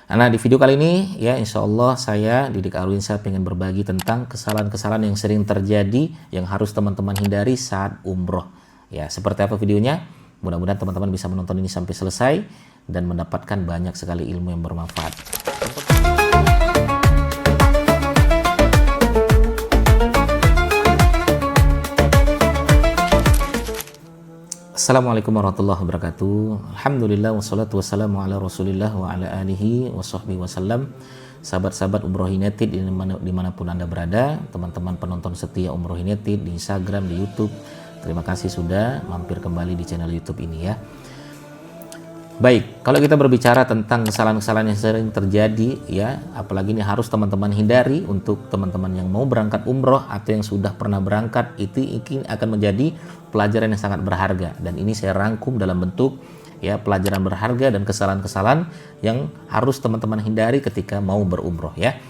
Nah, di video kali ini ya insya Allah saya Didik Arwinsa pengen berbagi tentang kesalahan-kesalahan yang sering terjadi yang harus teman-teman hindari saat umroh. Ya, seperti apa videonya? Mudah-mudahan teman-teman bisa menonton ini sampai selesai dan mendapatkan banyak sekali ilmu yang bermanfaat. Assalamualaikum warahmatullahi wabarakatuh. Alhamdulillah wassalatu wassalamu ala rasulillah wa ala alihi wa sahbihi wasallam. Sahabat-sahabat Umroh United dimanapun Anda berada, teman-teman penonton setia Umroh United di Instagram, di YouTube, terima kasih sudah mampir kembali di channel YouTube ini ya. Baik, kalau kita berbicara tentang kesalahan-kesalahan yang sering terjadi ya, apalagi ini harus teman-teman hindari untuk teman-teman yang mau berangkat umroh atau yang sudah pernah berangkat, itu akan menjadi pelajaran yang sangat berharga, dan ini saya rangkum dalam bentuk ya pelajaran berharga dan kesalahan-kesalahan yang harus teman-teman hindari ketika mau berumroh ya.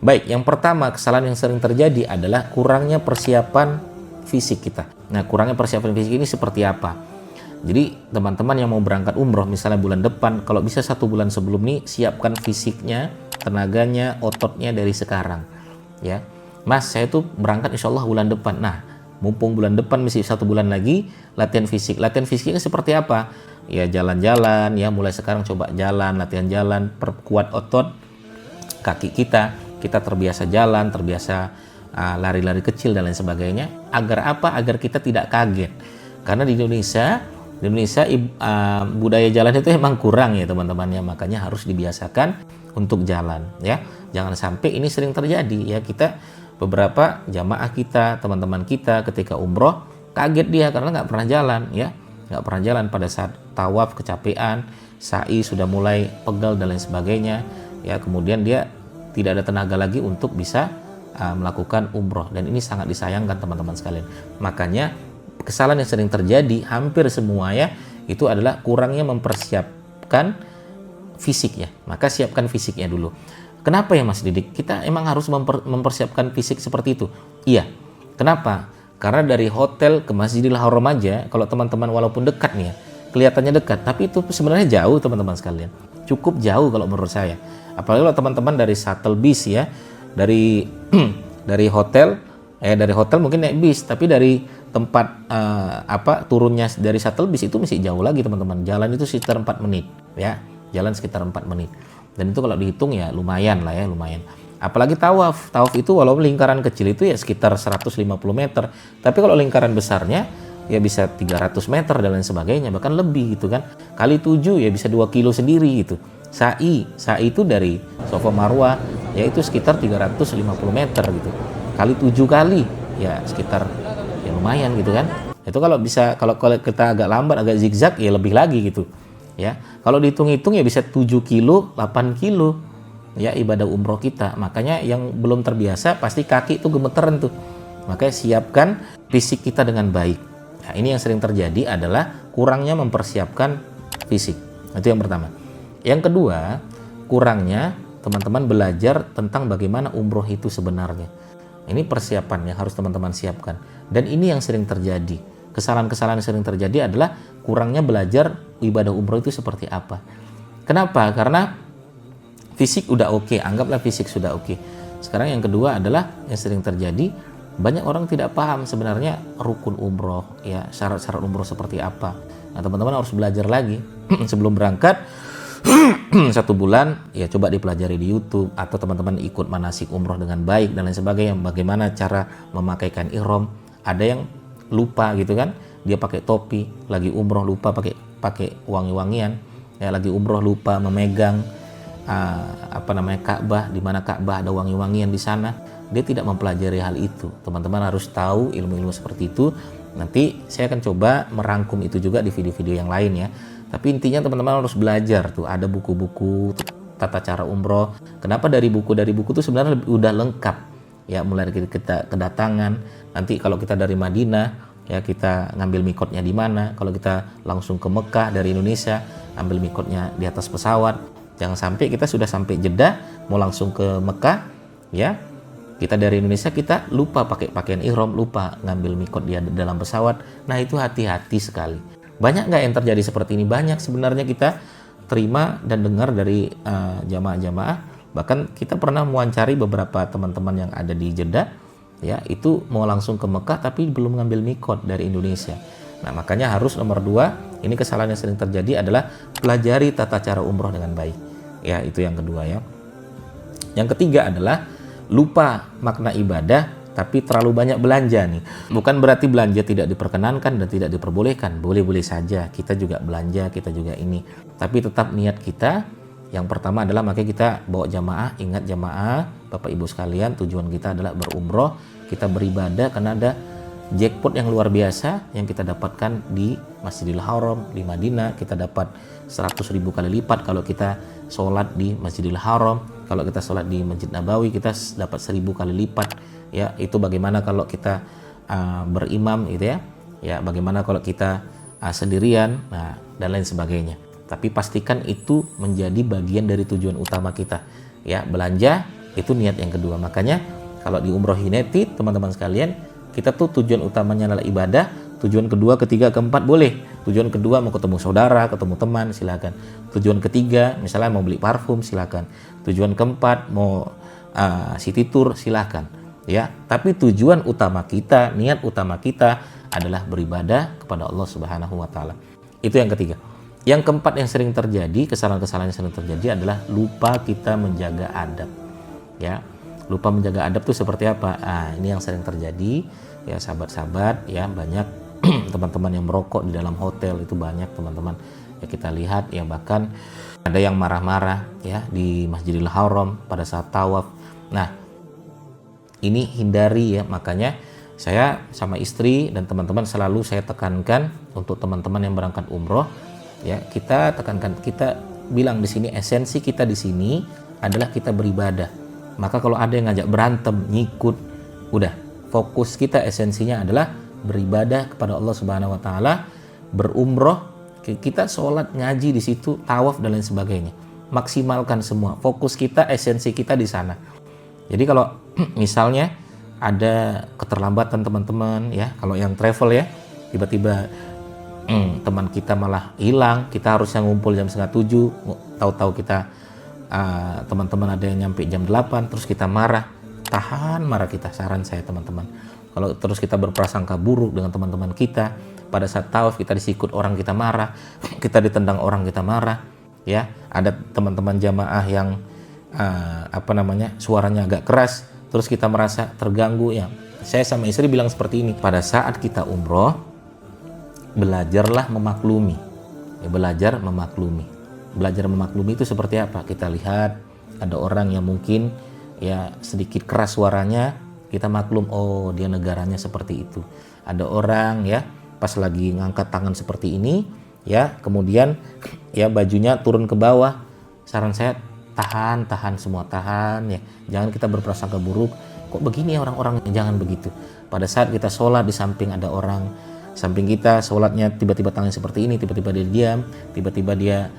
Baik, yang pertama kesalahan yang sering terjadi adalah kurangnya persiapan fisik kita. Nah, kurangnya persiapan fisik ini seperti apa? Jadi teman-teman yang mau berangkat umroh misalnya bulan depan, kalau bisa 1 bulan sebelum nih siapkan fisiknya, tenaganya, ototnya dari sekarang ya. Mas, saya tuh berangkat insya Allah bulan depan. Nah, mumpung bulan depan masih 1 bulan lagi, latihan fisik. Latihan fisiknya seperti apa? Ya jalan-jalan ya, mulai sekarang coba jalan, latihan jalan, perkuat otot kaki kita terbiasa jalan, terbiasa lari-lari kecil dan lain sebagainya. Agar apa? Agar kita tidak kaget. Karena di Indonesia budaya jalan itu emang kurang ya teman-teman ya, makanya harus dibiasakan untuk jalan ya. Jangan sampai ini sering terjadi ya, kita beberapa jamaah kita, teman-teman kita ketika umroh kaget dia karena nggak pernah jalan ya, nggak pernah jalan pada saat tawaf, kecapean, sa'i sudah mulai pegal dan lain sebagainya ya, kemudian dia tidak ada tenaga lagi untuk bisa melakukan umroh, dan ini sangat disayangkan teman-teman sekalian. Makanya kesalahan yang sering terjadi hampir semua ya, itu adalah kurangnya mempersiapkan fisiknya. Maka siapkan fisiknya dulu. Kenapa ya Mas Didik? Kita emang harus mempersiapkan fisik seperti itu? Iya. Kenapa? Karena dari hotel ke Masjidil Haram aja, kalau teman-teman walaupun dekat nih ya, kelihatannya dekat, tapi itu sebenarnya jauh teman-teman sekalian. Cukup jauh kalau menurut saya. Apalagi kalau teman-teman dari shuttle bis ya, dari hotel mungkin naik bis, tapi dari tempat turunnya dari shuttle bis itu masih jauh lagi teman-teman. Jalan itu sekitar 4 menit ya, jalan sekitar 4 menit, dan itu kalau dihitung ya lumayan lah ya, lumayan. Apalagi tawaf itu walaupun lingkaran kecil itu ya sekitar 150 meter, tapi kalau lingkaran besarnya ya bisa 300 meter dan lain sebagainya, bahkan lebih gitu kan. Kali 7 ya bisa 2 kilo sendiri gitu. Sa'i itu dari Safa Marwah ya itu sekitar 350 meter gitu, kali 7 kali ya sekitar ya lumayan gitu kan. Itu kalau bisa, kalau kita agak lambat, agak zigzag ya lebih lagi gitu ya. Kalau dihitung-hitung ya bisa 7 kilo, 8 kilo ya ibadah umroh kita. Makanya yang belum terbiasa pasti kaki itu gemeteran tuh. Makanya siapkan fisik kita dengan baik. Nah, ini yang sering terjadi adalah kurangnya mempersiapkan fisik. Itu yang pertama. Yang kedua, kurangnya teman-teman belajar tentang bagaimana umroh itu sebenarnya. Ini persiapan yang harus teman-teman siapkan. Dan ini yang sering terjadi. Kesalahan-kesalahan yang sering terjadi adalah kurangnya belajar ibadah umroh itu seperti apa. Kenapa? Karena fisik udah oke, anggaplah fisik sudah oke. Sekarang yang kedua adalah yang sering terjadi, banyak orang tidak paham sebenarnya rukun umroh, ya syarat-syarat umroh seperti apa. Nah, teman-teman harus belajar lagi sebelum berangkat. 1 bulan ya coba dipelajari di YouTube, atau teman-teman ikut manasik umroh dengan baik dan lain sebagainya. Bagaimana cara memakaikan ihram. Ada yang lupa gitu kan, dia pakai topi, lagi umroh lupa pakai wangi-wangian ya, lagi umroh lupa memegang Ka'bah, di mana Ka'bah ada wangi-wangian di sana. Dia tidak mempelajari hal itu. Teman-teman harus tahu ilmu-ilmu seperti itu. Nanti saya akan coba merangkum itu juga di video-video yang lain ya. Tapi intinya teman-teman harus belajar tuh, ada buku-buku tata cara umroh. Kenapa dari buku itu sebenarnya udah lengkap ya, mulai dari kita kedatangan, nanti kalau kita dari Madinah ya kita ngambil mikotnya di mana, kalau kita langsung ke Mekah dari Indonesia ambil mikotnya di atas pesawat. Jangan sampai kita sudah sampai Jeddah mau langsung ke Mekah ya, kita dari Indonesia kita lupa pakai pakaian ihram, lupa ngambil mikot di dalam pesawat. Nah, itu hati-hati sekali. Banyak nggak yang terjadi seperti ini? Banyak sebenarnya. Kita terima dan dengar dari jamaah-jamaah. Bahkan kita pernah mewawancari beberapa teman-teman yang ada di Jeddah, ya, itu mau langsung ke Mekah tapi belum ngambil mikot dari Indonesia. Nah, makanya harus nomor 2, ini kesalahan yang sering terjadi adalah pelajari tata cara umroh dengan baik. Ya, itu yang kedua ya. Yang ketiga adalah lupa makna ibadah tapi terlalu banyak belanja nih. Bukan berarti belanja tidak diperkenankan dan tidak diperbolehkan. Boleh-boleh saja, kita juga belanja, kita juga ini. Tapi tetap niat kita yang pertama adalah makanya kita bawa jamaah. Ingat jamaah, Bapak Ibu sekalian, tujuan kita adalah berumroh, kita beribadah karena ada jackpot yang luar biasa yang kita dapatkan di Masjidil Haram di Madinah. Kita dapat 100.000 kali lipat kalau kita sholat di Masjidil Haram. Kalau kita sholat di Masjid Nabawi kita dapat 1.000 kali lipat. Ya, itu bagaimana kalau kita berimam gitu ya. Ya, bagaimana kalau kita sendirian, nah, dan lain sebagainya. Tapi pastikan itu menjadi bagian dari tujuan utama kita. Ya, belanja itu niat yang kedua. Makanya kalau di Umroh United teman-teman sekalian, kita tuh tujuan utamanya adalah ibadah, tujuan kedua, ketiga, keempat boleh. Tujuan kedua mau ketemu saudara, ketemu teman, silakan. Tujuan ketiga misalnya mau beli parfum, silakan. Tujuan keempat mau city tour, silakan. Ya, tapi tujuan utama kita, niat utama kita adalah beribadah kepada Allah Subhanahu wa taala. Itu yang ketiga. Yang keempat yang sering terjadi, kesalahan-kesalahan yang sering terjadi adalah lupa kita menjaga adab. Ya. Lupa menjaga adab itu seperti apa? Ini yang sering terjadi ya sahabat-sahabat ya, banyak teman-teman yang merokok di dalam hotel itu banyak teman-teman ya, kita lihat ya, bahkan ada yang marah-marah ya di Masjidil Haram pada saat tawaf. Nah, ini hindari ya, makanya saya sama istri dan teman-teman selalu saya tekankan untuk teman-teman yang berangkat umroh ya, kita tekankan, kita bilang di sini esensi kita di sini adalah kita beribadah. Maka kalau ada yang ngajak berantem, ngikut, udah, fokus kita esensinya adalah beribadah kepada Allah Subhanahu wa taala, berumroh, kita sholat, ngaji di situ, tawaf dan lain sebagainya. Maksimalkan semua. Fokus kita, esensi kita di sana. Jadi kalau misalnya ada keterlambatan teman-teman ya, kalau yang travel ya, tiba-tiba teman kita malah hilang, kita harusnya ngumpul jam 6:30, tahu-tahu kita teman-teman ada yang nyampe jam 8, terus kita marah, tahan marah kita. Saran saya teman-teman, kalau terus kita berprasangka buruk dengan teman-teman kita, pada saat tawaf kita disikut orang kita marah, kita ditendang orang kita marah ya. Ada teman-teman jamaah yang suaranya agak keras, terus kita merasa terganggu ya. Saya sama istri bilang seperti ini, pada saat kita umroh belajarlah memaklumi ya, belajar memaklumi. Belajar memaklumi itu seperti apa? Kita lihat ada orang yang mungkin ya sedikit keras suaranya, kita maklum, oh dia negaranya seperti itu. Ada orang ya pas lagi ngangkat tangan seperti ini ya, kemudian ya bajunya turun ke bawah. Saran saya tahan semua, tahan ya. Jangan kita berprasangka buruk, kok begini ya orang-orang, jangan begitu. Pada saat kita sholat di samping ada orang samping kita, sholatnya tiba-tiba tangan seperti ini, tiba-tiba dia diam, tiba-tiba dia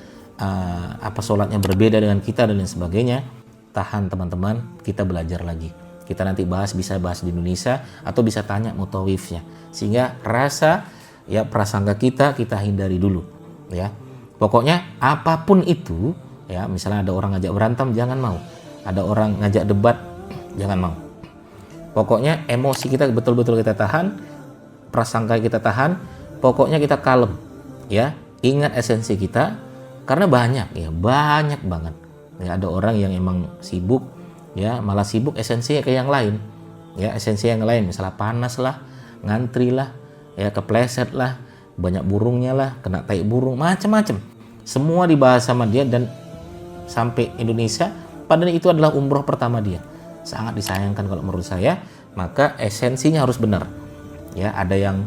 sholatnya berbeda dengan kita dan lain sebagainya. Tahan teman-teman, kita belajar lagi. Kita nanti bisa bahas di Indonesia atau bisa tanya mutawifnya, sehingga rasa ya prasangka kita hindari dulu ya. Pokoknya apapun itu ya, misalnya ada orang ngajak berantem jangan mau, ada orang ngajak debat jangan mau. Pokoknya emosi kita betul-betul kita tahan, prasangka kita tahan, pokoknya kita kalem ya. Ingat esensi kita. Karena banyak banget ya, ada orang yang emang sibuk ya, malah sibuk esensinya ke yang lain ya, esensi yang lain misalnya panas lah, ngantri lah ya, kepleset lah, banyak burungnya lah, kena tai burung, macam-macam semua dibahas sama dia. Dan sampai Indonesia padahal itu adalah umroh pertama dia. Sangat disayangkan kalau menurut saya. Maka esensinya harus benar ya. Ada yang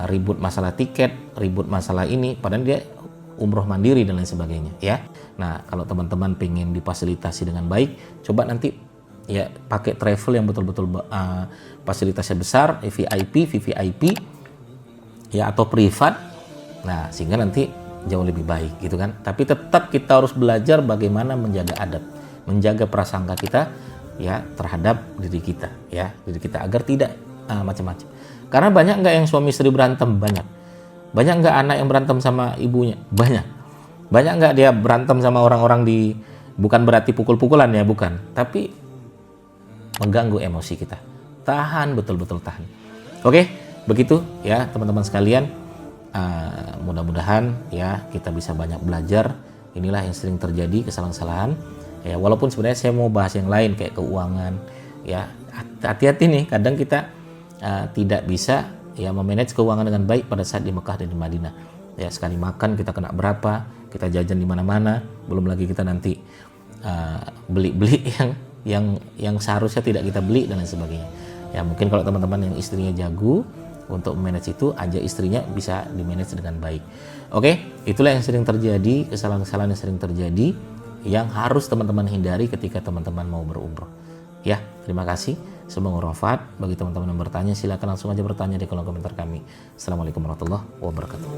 ribut masalah tiket, ribut masalah ini, padahal dia umroh mandiri dan lain sebagainya ya. Nah, kalau teman-teman pengen difasilitasi dengan baik, coba nanti ya pakai travel yang betul-betul fasilitasnya besar, VVIP ya, atau privat. Nah, sehingga nanti jauh lebih baik gitu kan. Tapi tetap kita harus belajar bagaimana menjaga adab, menjaga prasangka kita ya terhadap diri kita ya, diri kita agar tidak macam-macam. Karena banyak nggak yang suami istri berantem? Banyak nggak anak yang berantem sama ibunya? Banyak Banyak nggak dia berantem sama orang-orang di, bukan berarti pukul-pukulan ya, bukan, tapi mengganggu emosi kita. Tahan, betul-betul tahan. Oke, begitu ya teman-teman sekalian. Mudah-mudahan ya kita bisa banyak belajar. Inilah yang sering terjadi, kesalahan-kesalahan. Ya, walaupun sebenarnya saya mau bahas yang lain kayak keuangan. Ya, hati-hati nih, kadang kita tidak bisa ya memanage keuangan dengan baik pada saat di Mekah dan di Madinah. Ya, sekali makan kita kena berapa, kita jajan di mana-mana, belum lagi kita nanti beli-beli yang seharusnya tidak kita beli dan lain sebagainya. Ya, mungkin kalau teman-teman yang istrinya jago untuk manage itu, aja istrinya bisa di manage dengan baik. Oke, itulah yang sering terjadi, kesalahan-kesalahan yang sering terjadi yang harus teman-teman hindari ketika teman-teman mau berumroh. Ya, terima kasih. Semoga bermanfaat. Bagi teman-teman yang bertanya, silakan langsung aja bertanya di kolom komentar kami. Assalamualaikum warahmatullahi wabarakatuh.